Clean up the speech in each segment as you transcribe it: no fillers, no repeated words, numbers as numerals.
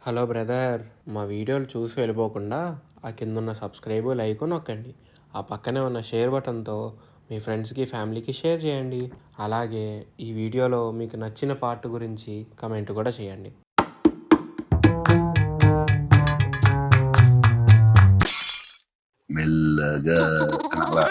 Hello brother, మా వీడియోలు చూసి వెళ్ళిపోకుండా ఆ కింద ఉన్న సబ్స్క్రైబ్ లైక్ నొక్కండి. ఆ పక్కనే ఉన్న షేర్ బటన్తో మీ ఫ్రెండ్స్కి ఫ్యామిలీకి షేర్ చేయండి. అలాగే ఈ వీడియోలో మీకు నచ్చిన పార్ట్ గురించి కమెంట్ కూడా చేయండి. మెల్లగా అలా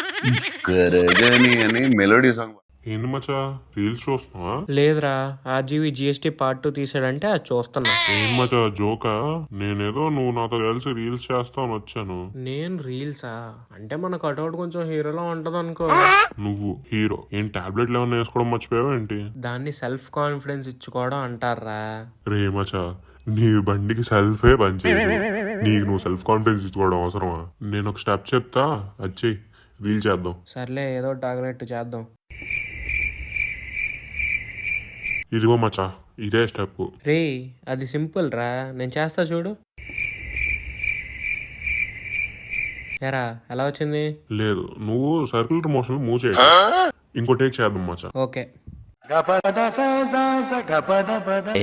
కరగని అని మెలోడీ సాంగ్. ఏంది మచ్చా రీల్స్ చూస్తున్నావా? లేదురా, ఆర్జీవి జిఎస్టీ పార్ట్ 2 తీసాడంటే అది చూస్తున్నా. ఏం మచ్చా జోకా? నేనేదో నువ్వు నాతో కలిసి రీల్స్ చేస్తావని వచ్చాను. నేను రీల్సా అంటే మన కటౌట్ కొంచెం హీరోలో ఉంటది అనుకో. నువ్వు హీరో ఏం టాబ్లెట్లు ఏమన్నా వేసుకోవడం మర్చిపోయావా ఏంటి? దాన్ని సెల్ఫ్ కాన్ఫిడెన్స్ ఇచ్చుకోవడం అంటారా. రే మచ్చా, నీ బండికి సెల్ఫే పనిచేయదు, నీకు నువ్వు సెల్ఫ్ కాన్ఫిడెన్స్ ఇచ్చుకోవడం అవసరమా? నేను ఒక స్టెప్ చెప్తా, వచ్చి రీల్ చేద్దాం. సర్లే, ఏదో టార్గెట్ చేద్దాం. ఇదిగో మచ్చా, ఇదే స్టెప్. రే, అది సింపుల్ రా, నేను చేస్తా చూడు. ఎరా ఎలా వచ్చింది? లేదు, నువ్వు సర్క్యులర్ మోషన్ మూవ్ చేయ. ఇంకో టేక్ చేద్దాం మచ్చా. Okay.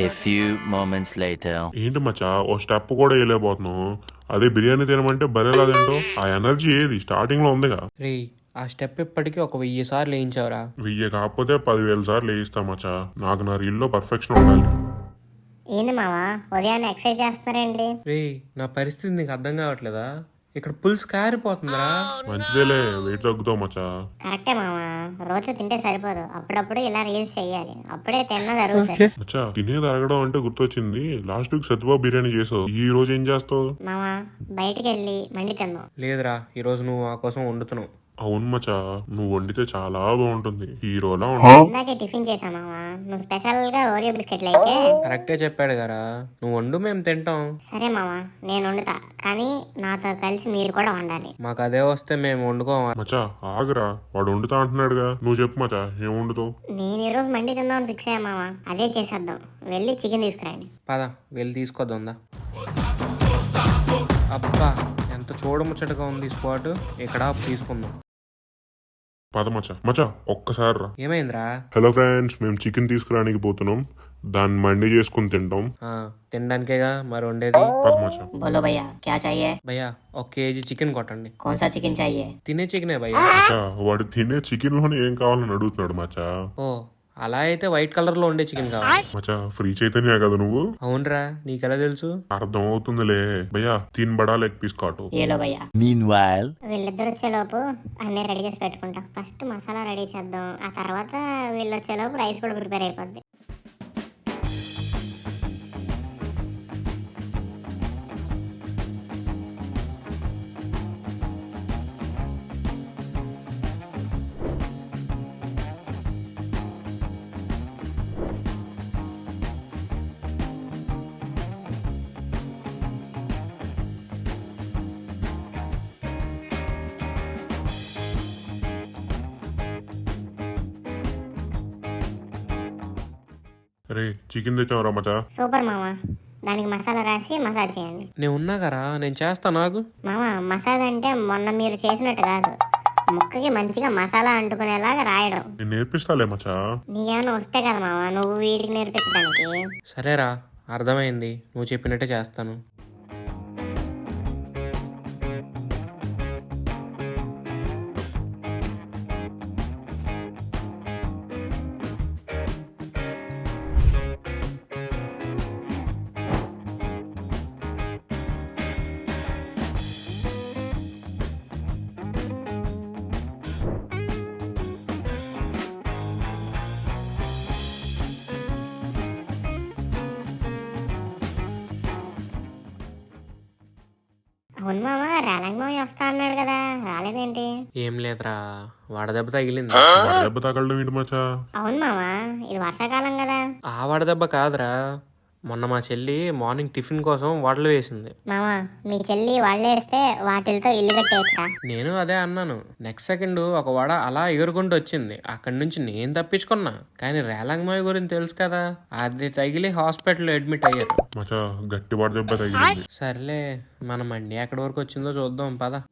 A few moments later. ఏంటి మచ్చా ఓ స్టెప్ కూడా వేయలేకపోతున్నావు? అదే బిర్యానీ తినమంటే బరేలా తింటావు? ఆ ఎనర్జీ ఏది స్టార్టింగ్ లో ఉందిగా. రే, ఆ స్టెప్ ఇప్పటికీ ఒక 1000 సార్లు వేయించావురా. 1000 కాకపోతే 10,000 సార్లు వేయిస్తా మచ్చా. నాకు నా రీల్లో పర్ఫెక్షన్ ఉండాలి. ఏంది మావా ఉదయాన్నే ఎక్సర్సైజ్ చేస్తున్నారేంటి? రే, నా పరిస్థితి నీకు అర్థం కావట్లేదా? ఇక్కడ పుల్స్ కారిపోతుందిరా. మంచిదేలే, వెయిట్ తగ్గుతావు మచ్చా. కరెక్టే మావా, రోజు తింటే సరిపోదు, అప్పుడప్పుడు ఇలా రీల్స్ చెయ్యాలి, అప్పుడే తిన్న జరుగుతుంది. మచ్చా, తినేది అరగడం అంటే గుర్తొచ్చింది. లాస్ట్ వీక్ సత్యబాబు బిర్యానీ చేసావు, ఈ రోజు ఏం చేస్తావు? మావా బయటికి వెళ్ళి మండి తిందాం. లేదురా, ఈరోజు నువ్వు ఆ కోసం వండుతున్నావు. అవును మచ్చా, నువ్వు వండితే చాలా బాగుంటుంది, హీరోలా ఉంటుంది. ఇందాకే టిఫిన్ చేసా మావా, నువ్వు స్పెషల్ గా ఓరియో బిస్కెట్లు అయితే. కరెక్టే చెప్పాడు కదా, నువ్వు వండు మేము తింటాం. సరే మావా, నేను వండుతా, కానీ నాతో కలిసి మీరు కూడా వండాలి. మాకు అదే వస్తే మేము వండుకోవాలి. మచ్చా ఆగురా, వాడు వండుతా అంటున్నాడుగా, నువ్వు చెప్పు మచ్చా ఏం వండుతావు? నేను ఈ రోజు మండి తిందామని ఫిక్స్ అయ్యా మావా, అదే చేసేద్దాం. వెళ్ళి చికెన్ తీసుకురండి. పద, వెళ్ళి తీసుకొద్దా. అబ్బా, ఎంత చూడముచ్చటగా ఉంది స్పాట్. ఇక్కడ తీసుకుందాం. పద మచ్చా. మచ్చా ఒక్కసారి రా. ఏమైందిరా? హలో ఫ్రెండ్స్, మేము చికెన్ తీసుకురానికి పోతున్నాం, దాన్ని మండి చేసుకుని తింటాం. తినడానికేగా మరి వండేది. పద మచ్చా. बोलो भैया क्या चाहिए? భయ్యా 1 కేజీ చికెన్ కొట్టండి. कौन सा चिकन चाहिए? తినే చికెనే భయ్యా. మచ్చా, వాడు తినే చికెన్ లోనే ఏం కావాలని అడుగుతున్నాడు మచ్చా. ఓ, అలా అయితే వైట్ కలర్ లో ఉండే చికెన్ కావాలి. మచ్చా, ఫ్రీ చైతన్య కదా నువ్వు? అవునరా, నీకెలా తెలుసు? అర్థం అవుతుందిలే భయ్యా. 3 బడా లెగ్ పీస్ కాటు. ये लो भैया. Meanwhile. వీళ్ళిద్దరు వచ్చేలోపు అన్నీ రెడీ చేసి పెట్టుకుంటా. ఫస్ట్ మసాలా రెడీ చేద్దాం, ఆ తర్వాత వీళ్ళు వచ్చేలోపు రైస్ కూడా ప్రిపేర్ అయిపోద్ది. రే, చికెన్ తెచ్చావురా మచ్చా. సూపర్ మామా, దానికి మసాలా రాసి మసాజ్ చేయండి. నేను ఉన్నా కదా, నేను చేస్తా. నాకు మామా మసాజ్ అంటే మొన్న మీరు చేసినట్టు కాదు, ముక్కకి మంచిగా మసాలా అంటుకునేలాగా రాయడం. నేను నేర్పిస్తాలే మచ్చా. నీకేమైనా వస్తే కదా మామా నువ్వు వీడికి నేర్పించడానికి. సరేరా, అర్థమైంది, నువ్వు చెప్పినట్టే చేస్తాను. అవును మామా, రేలంగి మామ వస్తా అన్నాడు కదా, రాలేదేంటి? ఏం లేదురా, వడదెబ్బ తగిలింది. దెబ్బ తగలడం ఏంటి మచ్చా? అవును మామా, ఇది వర్షాకాలం కదా. ఆ వడదెబ్బ కాదురా, మొన్న మా చెల్లి మార్నింగ్ టిఫిన్ కోసం వడలు వేసింది. మామా మీ చెల్లి వాళ్ళేస్తే వాటిలతో ఇల్లు కట్టేయచ్చురా. నేను అదే అన్నాను. నెక్స్ట్ సెకండ్ ఒక వడ అలా ఎగురుకుంటూ వచ్చింది. అక్కడి నుంచి నేను తప్పించుకున్నా. కానీ రేలంగమాయి గురించి తెలుసు కదా, అది తగిలి హాస్పిటల్లో అడ్మిట్ అయ్యారు. మచ్చా, గట్టి వాడి దెబ్బ తగిలింది. సర్లే, మన మండి ఎక్కడి వరకు వచ్చిందో చూద్దాం పద.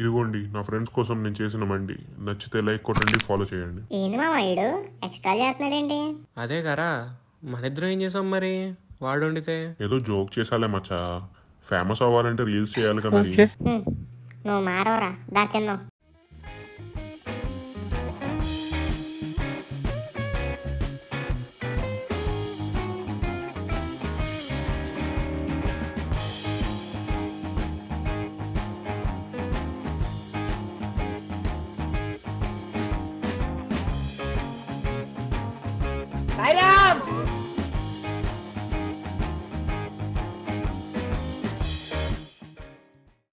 ఇదిగోండి నా ఫ్రెండ్స్ కోసం నేను చేసిన మండి. నచ్చితే లైక్ కొట్టండి, ఫాలో చేయండి. ఏంది మామ ఈడు ఎక్స్ట్రా చేస్తున్నాడేంటి? అదే కరా, మన ఇద్దరం ఏం చేసాం మరి? వాడు వండితే ఏదో జోక్ చేసాలే మచ్చా. ఫేమస్ అవ్వాలంటే రీల్స్ చేయాలి కదా మరి. నువ్వు మారవరా, దా తిన్నావు.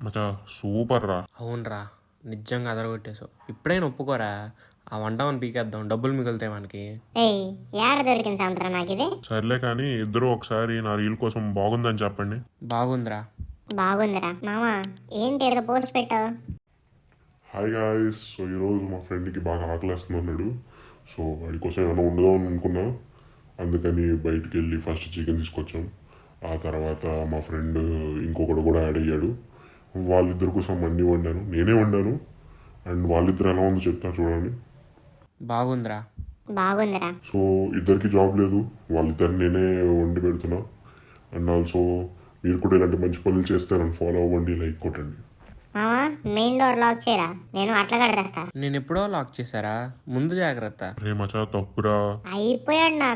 మచ్చా సూపర్ రా. అవునరా, నిజంగా అదరగొట్టేసావు. ఇప్పుడైనా ఒప్పుకోరా, ఆ వంటమని పీకేద్దాం, డబ్బులు మిగులుతాయి మనకి. ఏయ్, ఏడ దొరికింది సాయంత్రం నాకు ఇది? సర్లే కానీ ఇద్దరు ఒకసారి నా రీల్ కోసం బాగుందని చెప్పండి. బాగుందిరా. బాగుందిరా మామ. ఏంటి ఏదో పోస్ట్ పెట్టావు? Hi guys. సో ఈరోజు మా ఫ్రెండ్కి బాగా ఆకలేస్తుంది అన్నాడు. సో వాడి కోసం ఏమైనా వండుదామని అనుకున్నా. అందుకని బయటికి వెళ్ళి ఫస్ట్ చికెన్ తీసుకొచ్చాం. ఆ తర్వాత మా ఫ్రెండ్ ఇంకొకడు కూడా యాడ్ అయ్యాడు. వాళ్ళిద్దరి కోసం అన్నీ వండాను, నేనే వండాను. అండ్ వాళ్ళిద్దరు ఎలా ఉందో చెప్తా చూడండి. బాగుందిరా. బాగుందిరా. సో ఇద్దరికి జాబ్ లేదు, వాళ్ళిద్దరు నేనే వండి పెడుతున్నా. అండ్ ఆల్సో మీరు కూడా ఇలాంటి మంచి పనులు చేస్తే నన్ను ఫాలో అవ్వండి, లైక్ కొట్టండి. మామ మెయిన్ డోర్ లాక్ చేయరా, నేను అట్లా కడతా. నేను ఎప్పుడో లాక్ చేశారా, ముందు జాగ్రత్త. రే మచా తప్పురా. అయిపోయాడు నా